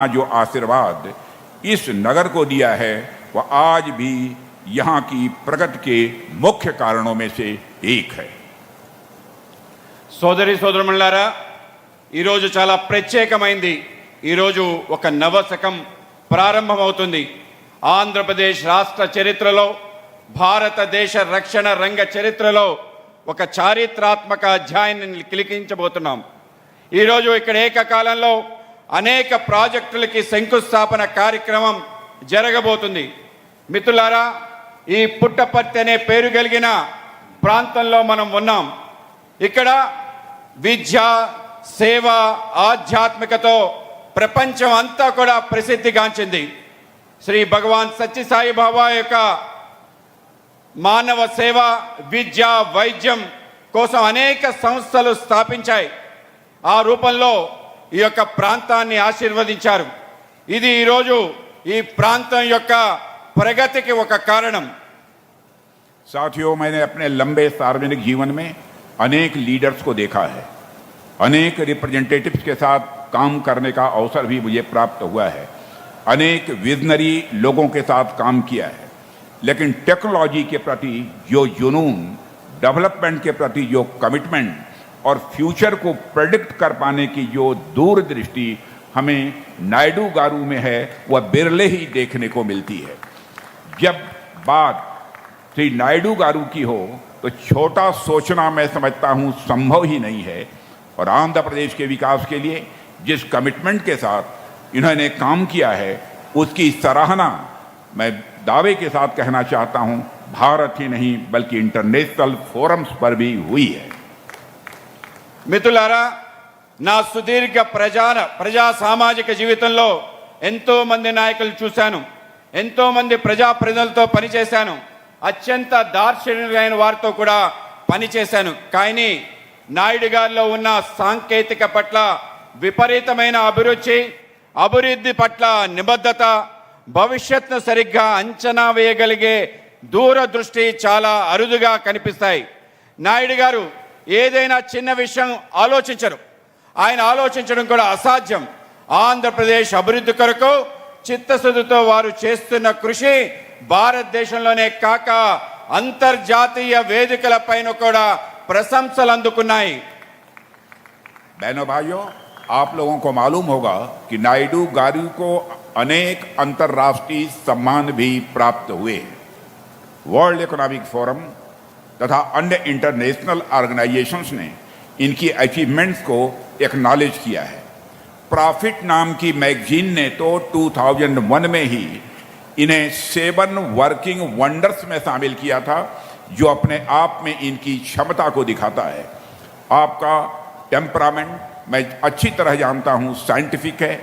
जो आशीर्वाद इस नगर को दिया है वह आज भी यहाँ की प्रगति के मुख्य कारणों में से एक है। సోదరి సోదరులారా, ఈరోజు చాలా ప్రత్యేకమైంది. ఈరోజు ఒక నవశకం ప్రారంభమవుతుంది. ఆంధ్రప్రదేశ్ రాష్ట్ర చరిత్రలో, భారతదేశ రక్షణ రంగ చరిత్రలో ఒక చారిత్రాత్మక అధ్యాయాన్ని లిఖించబోతున్నాం. ఈరోజు ఇక్కడ ఏకకాలంలో అనేక ప్రాజెక్టులకి శంకుస్థాపన కార్యక్రమం జరగబోతుంది. మిత్రులారా, ఈ పుట్టపర్తి అనే పేరు కలిగిన ప్రాంతంలో మనం ఉన్నాం. ఇక్కడ విద్య, సేవ, ఆధ్యాత్మికతో ప్రపంచం అంతా కూడా ప్రసిద్ధిగాంచింది. శ్రీ భగవాన్ సత్యసాయి బాబా యొక్క మానవ సేవ, విద్య, వైద్యం కోసం అనేక సంస్థలు స్థాపించాయి. ఆ రూపంలో ఈ యొక్క ప్రాంతాన్ని ఆశీర్వదించారు. ఇది ఈరోజు ఈ ప్రాంతం యొక్క ప్రగతికి ఒక కారణం. साथियों, मैंने अपने लंबे सार्वजनिक जीवन में अनेक लीडर्स को देखा है, अनेक रिप्रेजेंटेटिव्स के साथ काम करने का अवसर भी मुझे प्राप्त हुआ है, अनेक विजनरी लोगों के साथ काम किया है, लेकिन टेक्नोलॉजी के प्रति जो जुनून, डेवलपमेंट के प्रति जो कमिटमेंट और फ्यूचर को प्रेडिक्ट कर पाने की जो दूरदृष्टि हमें नायडू गारू में है वह बिरले ही देखने को मिलती है। जब बात श्री नायडू गारू की हो तो छोटा सोचना मैं समझता हूँ संभव ही नहीं है, और आंध्र प्रदेश के विकास के लिए जिस कमिटमेंट के साथ इन्होंने काम किया है उसकी सराहना मैं दावे के साथ कहना चाहता हूँ भारत ही नहीं बल्कि इंटरनेशनल फोरम्स पर भी हुई है। మిత్రులారా, నా సుదీర్ఘ ప్రజా సామాజిక జీవితంలో ఎంతో మంది నాయకులు చూశాను, ఎంతో మంది ప్రజాప్రతినిధులతో పనిచేశాను, అత్యంత దార్శనికులైన వారితో కూడా పనిచేశాను. కానీ నాయుడు గారిలో ఉన్న సాంకేతిక పట్ల విపరీతమైన అభివృద్ధి పట్ల నిబద్ధత, భవిష్యత్తును సరిగ్గా అంచనా వేయగలిగే దూరదృష్టి చాలా అరుదుగా కనిపిస్తాయి. నాయుడు గారు ఏదైనా చిన్న విషయం ఆలోచించరు. ఆయన ఆలోచించడం కూడా అసాధ్యం. ఆంధ్రప్రదేశ్ అభివృద్ధి కొరకు చిత్తశుద్ధితో వారు చేస్తున్న కృషి భారతదేశంలోనే కాక అంతర్జాతీయ వేదికలపైన కూడా ప్రశంసలు అందుకున్నాయి. बहनों भाइयों, आप लोगों को मालूम होगा कि नायडू गारू को अनेक अंतर्राष्ट्रीय सम्मान भी प्राप्त हुए हैं। वर्ल्ड इकोनॉमिक फोरम तथा अन्य इंटरनेशनल ऑर्गेनाइजेशंस ने इनकी अचीवमेंट्स को एक्नॉलेज किया है। प्रॉफिट नाम की मैगजीन ने तो 2001 में ही इन्हें 7 वर्किंग वंडर्स में शामिल किया था, जो अपने आप में इनकी क्षमता को दिखाता है। आपका टेम्परामेंट मैं अच्छी तरह जानता हूँ साइंटिफिक है,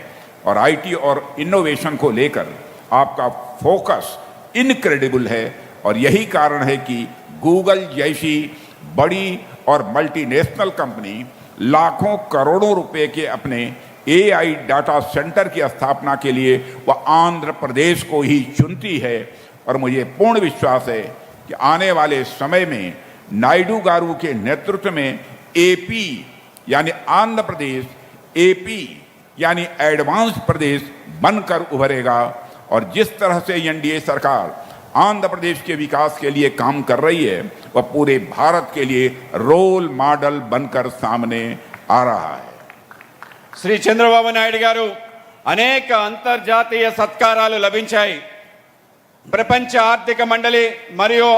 और आईटी और इनोवेशन को लेकर आपका फोकस इनक्रेडिबल है, और यही कारण है कि गूगल जैसी बड़ी और मल्टीनेशनल कंपनी लाखों करोड़ों रुपए के अपने एआई डाटा सेंटर की स्थापना के लिए वह आंध्र प्रदेश को ही चुनती है। और मुझे पूर्ण विश्वास है कि आने वाले समय में नायडू गारू के नेतृत्व में एपी यानी आंध्र प्रदेश एपी यानी एडवांस प्रदेश बनकर उभरेगा। और जिस तरह से एनडीए सरकार आंध्र प्रदेश के विकास के लिए काम कर रही है वह पूरे भारत के लिए रोल मॉडल बनकर सामने आ रहा है। శ్రీ చంద్రబాబు నాయుడు గారు అనేక అంతర్జాతీయ సత్కారాలు లభించాయి. ప్రపంచ ఆర్థిక మండలి మరియు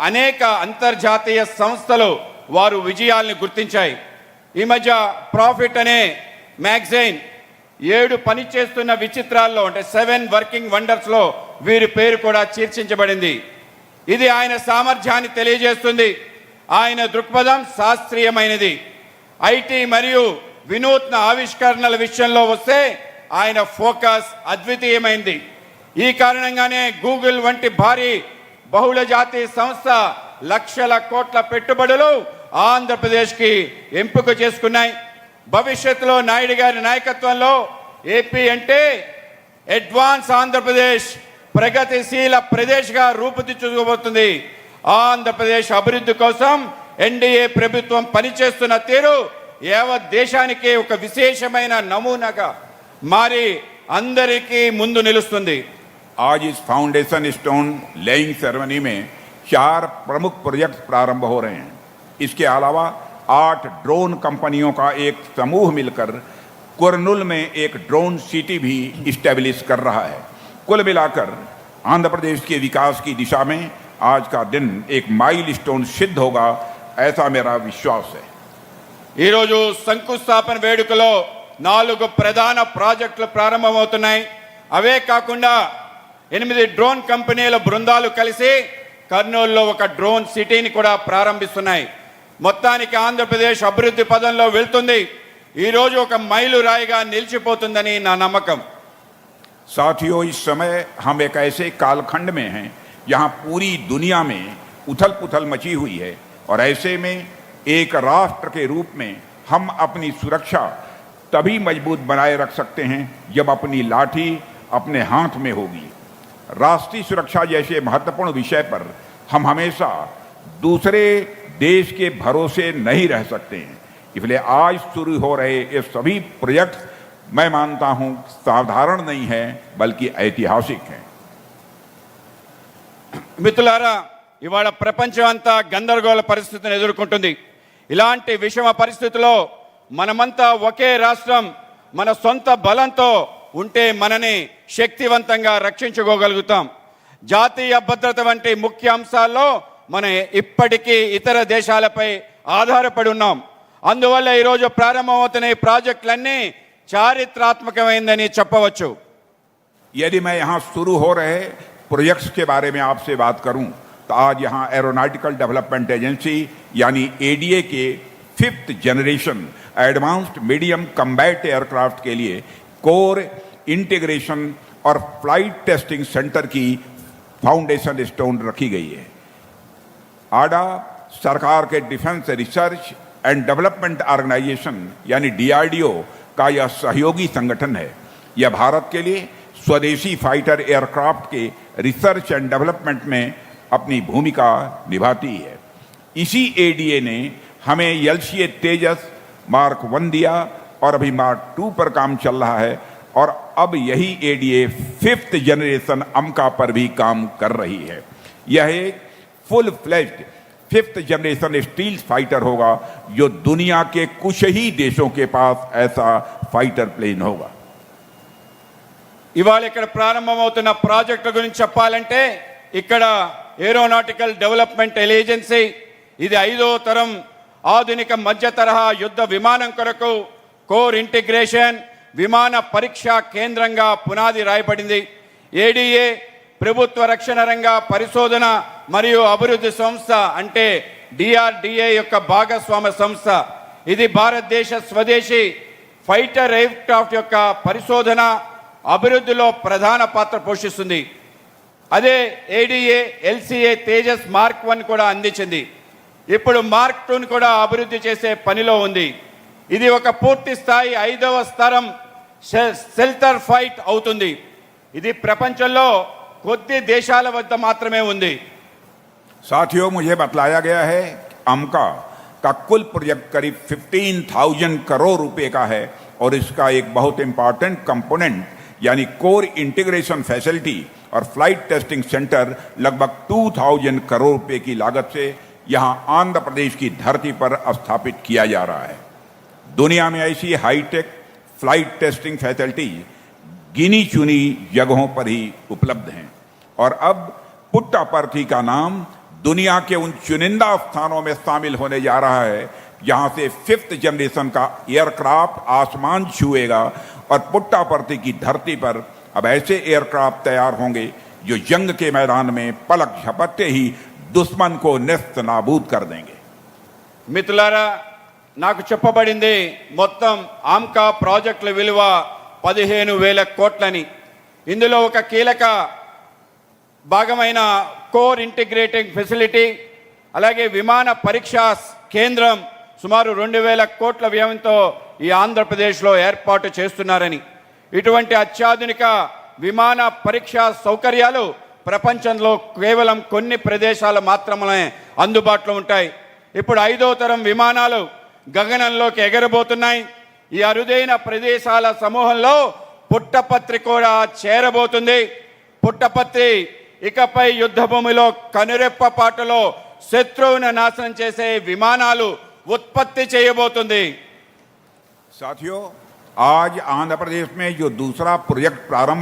అనేక అంతర్జాతీయ సంస్థలు వారు విజయాలను గుర్తించాయి. ఈ మధ్య ప్రాఫిట్ అనే మ్యాగజైన్ 7 పనిచేస్తున్న విచిత్రాల్లో అంటే 7 వర్కింగ్ వండర్స్లో వీరి పేరు కూడా చర్చించబడింది. ఇది ఆయన సామర్థ్యాన్ని తెలియజేస్తుంది. ఆయన దృక్పథం శాస్త్రీయమైనది. ఐటీ మరియు వినూత్న ఆవిష్కరణల విషయంలో వస్తే ఆయన ఫోకస్ అద్వితీయమైంది. ఈ కారణంగానే గూగుల్ వంటి భారీ బహుళజాతీయ సంస్థ లక్షల కోట్ల పెట్టుబడులు ఆంధ్రప్రదేశ్కి ఎంపిక చేసుకున్నాయి. భవిష్యత్తులో నాయుడు గారి నాయకత్వంలో ఏపీ అంటే అడ్వాన్స్ ఆంధ్రప్రదేశ్, ప్రగతిశీల ప్రదేశ్గా రూపుదిద్దుకోబోతుంది. ఆంధ్రప్రదేశ్ అభివృద్ధి కోసం ఎన్డీఏ ప్రభుత్వం పనిచేస్తున్న తీరు యావత్ దేశానికి ఒక విశేషమైన నమూనాగా మారి అందరికీ ముందు నిలుస్తుంది. आज इस फाउंडेशन स्टोन लेइंग सेरेमनी में 4 प्रमुख प्रोजेक्ट प्रारंभ हो रहे हैं. इसके अलावा 8 ड्रोन कंपनियों का एक समूह मिलकर कुरनूल में एक ड्रोन सिटी भी इस्टेब्लिश कर रहा है. कुल मिलाकर आंध्र प्रदेश के विकास की दिशा में आज का दिन एक माइलस्टोन सिद्ध होगा, ऐसा मेरा विश्वास है. ఈరోజు శంకుస్థాపన వేడుకలో 4 ప్రధాన ప్రాజెక్టులు ప్రారంభమవుతున్నాయి. అవే కాకుండా 8 డ్రోన్ కంపెనీల బృందాలు కలిసి కర్నూలులో ఒక డ్రోన్ సిటీని కూడా ప్రారంభిస్తున్నాయి. మొత్తానికి ఆంధ్రప్రదేశ్ అభివృద్ధి పదంలో వెళ్తుంది. ఈరోజు ఒక మైలురాయిగా నిలిచిపోతుందని నా నమ్మకం. साथियों, इस समय हम एक ऐसे कालखंड में हैं जहां पूरी दुनिया में उथल पुथल मची हुई है और ऐसे में एक राष्ट्र के रूप में हम अपनी सुरक्षा तभी मजबूत बनाए रख सकते हैं जब अपनी लाठी अपने हाथ में होगी. राष्ट्रीय सुरक्षा जैसे महत्वपूर्ण विषय पर हम हमेशा दूसरे देश के भरोसे नहीं रह सकते हैं. इसलिए आज शुरू हो रहे ये सभी प्रोजेक्ट मैं मानता हूं साधारण नहीं है बल्कि ऐतिहासिक है. మిత్రులారా, ఇవాళ ప్రపంచం అంతా గందరగోళ పరిస్థితిని ఎదుర్కొంటుంది. ఇలాంటి విషమ పరిస్థితిలో మనమంతా ఒకే రాష్ట్రం మన సొంత బలంతో ఉంటే మనని శక్తివంతంగా రక్షించుకోగలుగుతాం. జాతీయ భద్రత వంటి ముఖ్య అంశాల్లో మనం ఇప్పటికీ ఇతర దేశాలపై ఆధారపడి ఉన్నాం. అందువల్ల ఈరోజు ప్రారంభమవుతున్న ఈ ప్రాజెక్టులన్నీ చారిత్రాత్మకమైందని చెప్పవచ్చు. यदि मैं यहाँ शुरू हो रहे प्रोजेक्ट्स के बारे में आपसे बात करूं तो आज यहाँ एरोनॉटिकल डेवलपमेंट एजेंसी यानी एडीए के 5th generation advanced medium combat aircraft के लिए कोर इंटीग्रेशन और फ्लाइट टेस्टिंग सेंटर की फाउंडेशन स्टोन रखी गई है. आडा सरकार के defence research and development organisation यानी डीआरडीओ का यह सहयोगी संगठन है. यह भारत के लिए स्वदेशी फाइटर एयरक्राफ्ट के रिसर्च एंड डेवलपमेंट में अपनी भूमिका निभाती है. इसी एडीए ने हमें एलसीए तेजस मार्क 1 दिया और अभी मार्क 2 पर काम चल रहा है और अब यही एडीए 5th जनरेशन अमका पर भी काम कर रही है. यह एक full fledged 5th generation steel fighter होगा जो दुनिया के कुछ ही देशों के पास ऐसा फाइटर प्लेन होगा. ఇవాళ ఇక్కడ ప్రారంభమవుతున్న ప్రాజెక్టుల గురించి చెప్పాలంటే ఇక్కడ ఏరోనాటికల్ డెవలప్మెంట్ ఏజెన్సీ ఇది 5వ తరం ఆధునిక మధ్య తరహా యుద్ధ విమానం కొరకు కోర్ ఇంటిగ్రేషన్ విమాన పరీక్షా కేంద్రంగా పునాది రాయబడింది. ఏడీఏ ప్రభుత్వ రక్షణ రంగ పరిశోధన మరియు అభివృద్ధి సంస్థ అంటే డిఆర్డిఏ యొక్క భాగస్వామ్య సంస్థ. ఇది భారతదేశ స్వదేశీ ఫైటర్ ఎయిర్క్రాఫ్ట్ యొక్క పరిశోధన అభివృద్ధిలో ప్రధాన పాత్ర పోషిస్తుంది. అదే ఏడీఏ ఎల్సీఏ తేజస్ మార్క్ 1 కూడా అందించింది. ఇప్పుడు మార్క్ 2ని కూడా అభివృద్ధి చేసే పనిలో ఉంది. ఇది ఒక పూర్తి స్థాయి 5వ స్తరం షెల్టర్ ఫైట్ అవుతుంది. ఇది ప్రపంచంలో కొద్ది దేశాల వద్ద మాత్రమే ఉంది. साथियों, मुझे बतलाया गया है अमका का कुल प्रोजेक्ट करीब 15,000 करोड़ रुपए का है और इसका एक बहुत इंपॉर्टेंट कंपोनेंट यानी कोर इंटीग्रेशन फैसिलिटी और फ्लाइट टेस्टिंग सेंटर लगभग 2,000 करोड़ रुपए की लागत से यहां आंध्र प्रदेश की धरती पर स्थापित किया जा रहा है. दुनिया में ऐसी हाईटेक फ्लाइट टेस्टिंग फैसिलिटी गिनी चुनी जगहों पर ही उपलब्ध हैं और अब पुट्टापर्थी का नाम दुनिया के उन चुनिंदा स्थानों में शामिल होने जा रहा है जहां से 5th जनरेशन का एयरक्राफ्ट आसमान छुएगा और पुट्टापर्थी की धरती पर अब ऐसे एयरक्राफ्ट तैयार होंगे जो जंग के मैदान में पलक झपकते ही दुश्मन को नेस्त नाबूद कर देंगे. మిత్రులారా, నాకు చెప్పబడింది మొత్తం ఆమ్కా ప్రాజెక్టుల విలువ 15,000 కోట్లని. ఇందులో ఒక కీలక భాగమైన కోర్ ఇంటిగ్రేటింగ్ ఫెసిలిటీ అలాగే విమాన పరీక్షా కేంద్రం సుమారు 2,000 కోట్ల వ్యయంతో ఈ ఆంధ్రప్రదేశ్లో ఏర్పాటు చేస్తున్నారని. ఇటువంటి అత్యాధునిక విమాన పరీక్షా సౌకర్యాలు ప్రపంచంలో కేవలం కొన్ని ప్రదేశాలు మాత్రమే అందుబాటులో ఉంటాయి. ఇప్పుడు 5వ తరం విమానాలు గగనంలోకి ఎగరబోతున్నాయి. ఈ అరుదైన ప్రదేశాల సమూహంలో పుట్టపత్రి కూడా చేరబోతుంది. పుట్టపత్రి ఇకపై యుద్ధ భూమిలో కనురెప్ప పాటలో శత్రువును నాశనం చేసే విమానాలు ఉత్పత్తి చేయబోతుంది. साथियों, आज आंध्र प्रदेश में जो दूसरा प्रोजेक्ट प्रारंभ